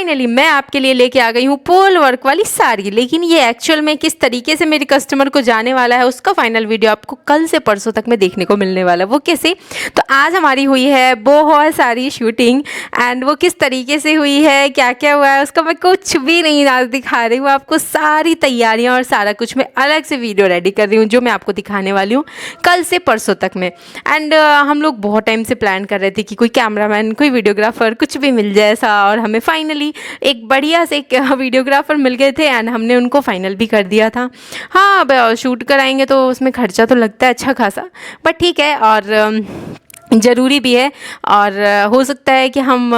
Finally मैं आपके लिए लेके आ गई हूँ पोल वर्क वाली साड़ी। लेकिन ये एक्चुअल में किस तरीके से मेरे कस्टमर को जाने वाला है उसका फाइनल वीडियो आपको कल से परसों तक में देखने को मिलने वाला है। वो कैसे, तो आज हमारी हुई है बहुत सारी शूटिंग एंड वो किस तरीके से हुई है, क्या क्या हुआ है, उसका मैं कुछ भी नहीं आज दिखा रही हूँ आपको। सारी तैयारियाँ और सारा कुछ मैं अलग से वीडियो रेडी कर रही हूँ जो मैं आपको दिखाने वाली हूँ कल से परसों तक में। एंड हम लोग बहुत टाइम से प्लान कर रहे थे कि कोई कैमरामैन, कोई वीडियोग्राफर, कुछ भी मिल जाए ऐसा, और हमें फाइनली एक बढ़िया से एक वीडियोग्राफर मिल गए थे एंड हमने उनको फाइनल भी कर दिया था। हाँ, अब शूट कराएंगे तो उसमें खर्चा तो लगता है अच्छा खासा, बट ठीक है और ज़रूरी भी है। और हो सकता है कि हम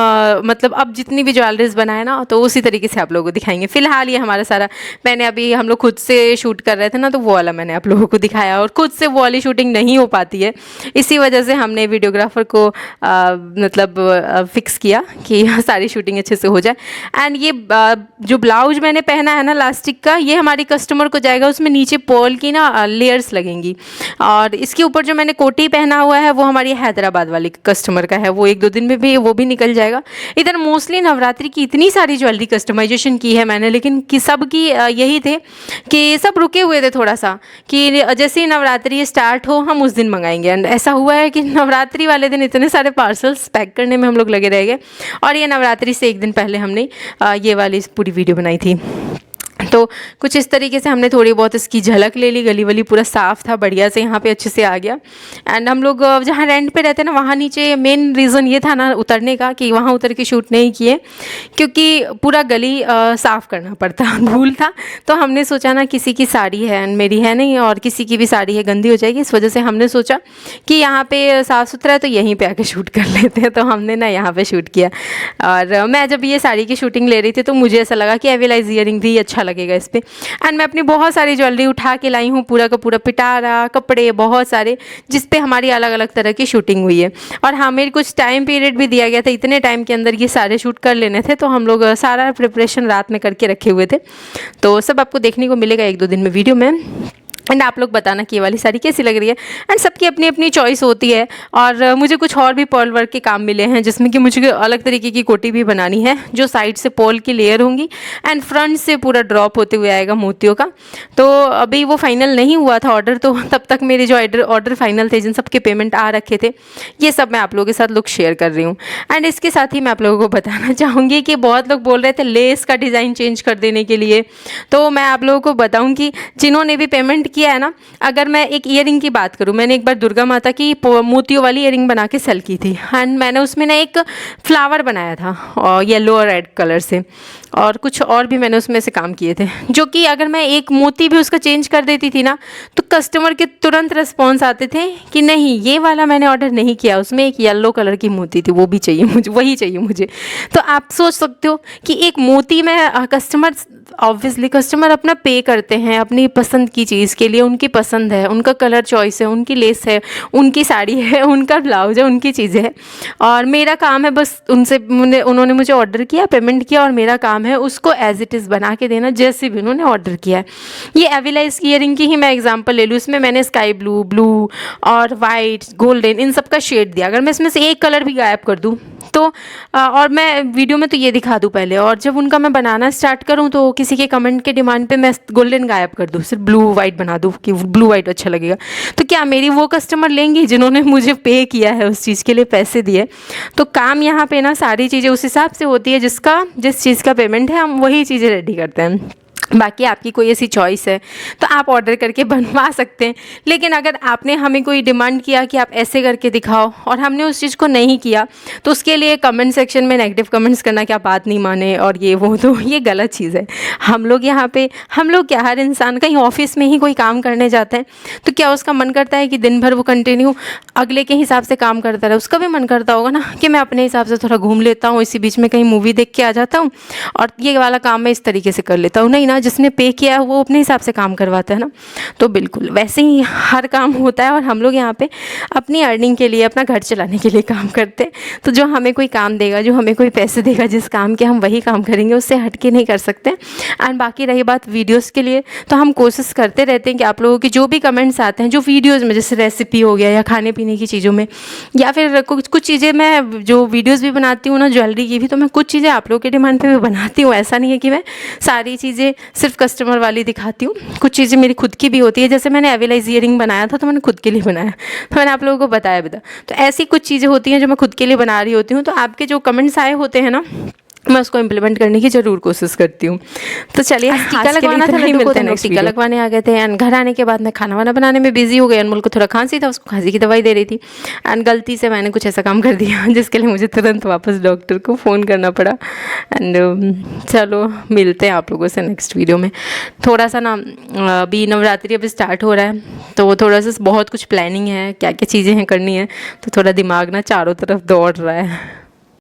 मतलब अब जितनी भी ज्वेलरीज बनाए ना तो उसी तरीके से आप लोगों को दिखाएंगे। फ़िलहाल ये हमारा सारा, मैंने अभी हम लोग खुद से शूट कर रहे थे ना तो वो वाला मैंने आप लोगों को दिखाया, और खुद से वो वाली शूटिंग नहीं हो पाती है, इसी वजह से हमने वीडियोग्राफर को मतलब फिक्स किया कि सारी शूटिंग अच्छे से हो जाए। एंड ये जो ब्लाउज मैंने पहना है ना लास्टिक का, ये हमारी कस्टमर को जाएगा, उसमें नीचे पॉल की ना लेयर्स लगेंगी, और इसके ऊपर जो मैंने कोटी पहना हुआ है वो हमारी हैदराबाद वाली कस्टमर का है, वो 1-2 दिन में भी वो भी निकल जाएगा। इधर मोस्टली नवरात्रि की इतनी सारी ज्वेलरी कस्टमाइजेशन की है मैंने, लेकिन कि सब की यही थे कि सब रुके हुए थे थोड़ा सा, कि जैसे ही नवरात्रि स्टार्ट हो हम उस दिन मंगाएंगे। एंड ऐसा हुआ है कि नवरात्रि वाले दिन इतने सारे पार्सल्स पैक करने में हम लोग लगे रह गए, और ये नवरात्रि से 1 दिन पहले हमने ये वाली पूरी वीडियो बनाई थी। तो कुछ इस तरीके से हमने थोड़ी बहुत इसकी झलक ले ली। गली वली पूरा साफ़ था, बढ़िया से यहाँ पे अच्छे से आ गया। एंड हम लोग जहाँ रेंट पे रहते हैं ना वहाँ नीचे, मेन रीज़न ये था ना उतरने का कि वहाँ उतर के शूट नहीं किए क्योंकि पूरा गली साफ़ करना पड़ता, धूल था। तो हमने सोचा ना किसी की साड़ी है एंड मेरी है नहीं, और किसी की भी साड़ी है गंदी हो जाएगी, इस वजह से हमने सोचा कि यहाँ पे साफ़ सुथरा है तो यहीं पे आके शूट कर लेते हैं। तो हमने ना यहाँ पे शूट किया। और मैं जब ये साड़ी की शूटिंग ले रही थी तो मुझे ऐसा लगा कि एविलाइज ईयरिंग भी अच्छा लगेगा इस पे। एंड मैं अपनी बहुत सारी ज्वेलरी उठा के लाई हूँ, पूरा का पूरा पिटारा, कपड़े बहुत सारे, जिस पे हमारी अलग अलग तरह की शूटिंग हुई है। और हाँ, मेरे कुछ टाइम पीरियड भी दिया गया था, इतने टाइम के अंदर ये सारे शूट कर लेने थे, तो हम लोग सारा प्रिपरेशन रात में करके रखे हुए थे। तो सब आपको देखने को मिलेगा 1-2 दिन में वीडियो में। एंड आप लोग बताना कि ये वाली साड़ी कैसी लग रही है। एंड सबकी अपनी अपनी चॉइस होती है, और मुझे कुछ और भी पर्ल वर्क के काम मिले हैं जिसमें कि मुझे अलग तरीके की कोटी भी बनानी है, जो साइड से पर्ल की लेयर होंगी एंड फ्रंट से पूरा ड्रॉप होते हुए आएगा मोतियों का। तो अभी वो फाइनल नहीं हुआ था ऑर्डर, तो तब तक मेरे जो ऑर्डर फाइनल थे, जिन सबके पेमेंट आ रखे थे, ये सब मैं आप लोगों के साथ लुक शेयर कर रही हूँ। एंड इसके साथ ही मैं आप लोगों को बताना चाहूँगी कि बहुत लोग बोल रहे थे लेस का डिज़ाइन चेंज कर देने के लिए, तो मैं आप लोगों को बताऊँ कि जिन्होंने भी पेमेंट किया है ना, अगर मैं एक ईयरिंग की बात करूं, मैंने एक बार दुर्गा माता की मोतियों वाली ईयरिंग बना के सेल की थी। एंड मैंने उसमें ना एक फ्लावर बनाया था और येलो और रेड कलर से, और कुछ और भी मैंने उसमें से काम किए थे, जो कि अगर मैं एक मोती भी उसका चेंज कर देती थी ना तो कस्टमर के तुरंत रिस्पॉन्स आते थे कि नहीं, ये वाला मैंने ऑर्डर नहीं किया, उसमें एक येलो कलर की मोती थी, वो भी चाहिए मुझे, वही चाहिए मुझे। तो आप सोच सकते हो कि एक मोती में कस्टमर, ऑब्वियसली कस्टमर अपना पे करते हैं अपनी पसंद की चीज़ के लिए, उनकी पसंद है, उनका कलर चॉइस है, उनकी लेस है, उनकी साड़ी है, उनका ब्लाउज है, उनकी चीज़ें हैं, और मेरा काम है बस उनसे, उन्होंने मुझे ऑर्डर किया, पेमेंट किया, और मेरा काम है उसको एज इट इज़ बना के देना जैसे भी उन्होंने ऑर्डर किया है। ये एविलाइज ईयरिंग की ही मैं एग्जांपल ले लूँ, इसमें मैंने स्काई ब्लू, ब्लू और वाइट, गोल्डन, इन सब का शेड दिया। अगर मैं इसमें से एक कलर भी गायब कर दूँ तो और मैं वीडियो में तो ये दिखा दूँ पहले, और जब उनका मैं बनाना स्टार्ट करूँ तो किसी के कमेंट के डिमांड पे मैं गोल्डन गायब कर दूँ, सिर्फ ब्लू वाइट बना दूँ कि ब्लू वाइट अच्छा लगेगा, तो क्या मेरी वो कस्टमर लेंगी जिन्होंने मुझे पे किया है, उस चीज़ के लिए पैसे दिए? तो काम यहाँ पे ना सारी चीज़ें उस हिसाब से होती है, जिस चीज़ का पेमेंट है हम वही चीज़ें रेडी करते हैं। बाकी आपकी कोई ऐसी चॉइस है तो आप ऑर्डर करके बनवा सकते हैं, लेकिन अगर आपने हमें कोई डिमांड किया कि आप ऐसे करके दिखाओ और हमने उस चीज़ को नहीं किया, तो उसके लिए कमेंट सेक्शन में नेगेटिव कमेंट्स करना, क्या बात नहीं माने और ये वो, तो ये गलत चीज़ है। हम लोग यहाँ पे, हम लोग क्या, हर इंसान कहीं ऑफिस में ही कोई काम करने जाता है तो क्या उसका मन करता है कि दिन भर वो कंटिन्यू अगले के हिसाब से काम करता रहे? उसका भी मन करता होगा ना कि मैं अपने हिसाब से थोड़ा घूम लेता हूँ, इसी बीच में कहीं मूवी देख के आ जाता हूँ और ये वाला काम मैं इस तरीके से कर लेता हूँ। नहीं ना, ना जिसने पे किया है वो अपने हिसाब से काम करवाता है ना, तो बिल्कुल वैसे ही हर काम होता है। और हम लोग यहाँ पे अपनी अर्निंग के लिए, अपना घर चलाने के लिए काम करते हैं। तो जो हमें कोई काम देगा, जो हमें कोई पैसे देगा जिस काम के, हम वही काम करेंगे, उससे हट के नहीं कर सकते। एंड बाकी रही बात वीडियोज़ के लिए, तो हम कोशिश करते रहते हैं कि आप लोगों के जो भी कमेंट्स आते हैं जो वीडियोज़ में, जैसे रेसिपी हो गया या खाने पीने की चीज़ों में, या फिर कुछ चीज़ें मैं जो वीडियोज़ भी बनाती हूँ ना ज्वेलरी की भी, तो मैं कुछ चीज़ें आप लोगों के डिमांड पे भी बनाती हूँ। ऐसा नहीं है कि मैं सारी चीज़ें सिर्फ कस्टमर वाली दिखाती हूँ, कुछ चीज़ें मेरी खुद की भी होती है। जैसे मैंने एविलाइज ईयरिंग बनाया था तो मैंने खुद के लिए बनाया, तो मैंने आप लोगों को बताया भी था। तो ऐसी कुछ चीज़ें होती हैं जो मैं खुद के लिए बना रही होती हूँ। तो आपके जो कमेंट्स आए होते हैं ना, मैं उसको इम्प्लीमेंट करने की ज़रूर कोशिश करती हूँ। तो चलिए, टीका लगवाना था लड्डू को, तो लोग टीका लगवाने आ गए थे। एंड घर आने के बाद मैं खाना वाना बनाने में बिजी हो गई। अनमोल को थोड़ा खांसी था, उसको खांसी की दवाई दे रही थी। एंड गलती से मैंने कुछ ऐसा काम कर दिया जिसके लिए मुझे तुरंत वापस डॉक्टर को फ़ोन करना पड़ा। एंड चलो मिलते हैं आप लोगों से नेक्स्ट वीडियो में। थोड़ा सा ना अभी नवरात्रि अभी स्टार्ट हो रहा है, तो थोड़ा सा बहुत कुछ प्लानिंग है, क्या क्या चीज़ें हैं करनी है, तो थोड़ा दिमाग ना चारों तरफ दौड़ रहा है।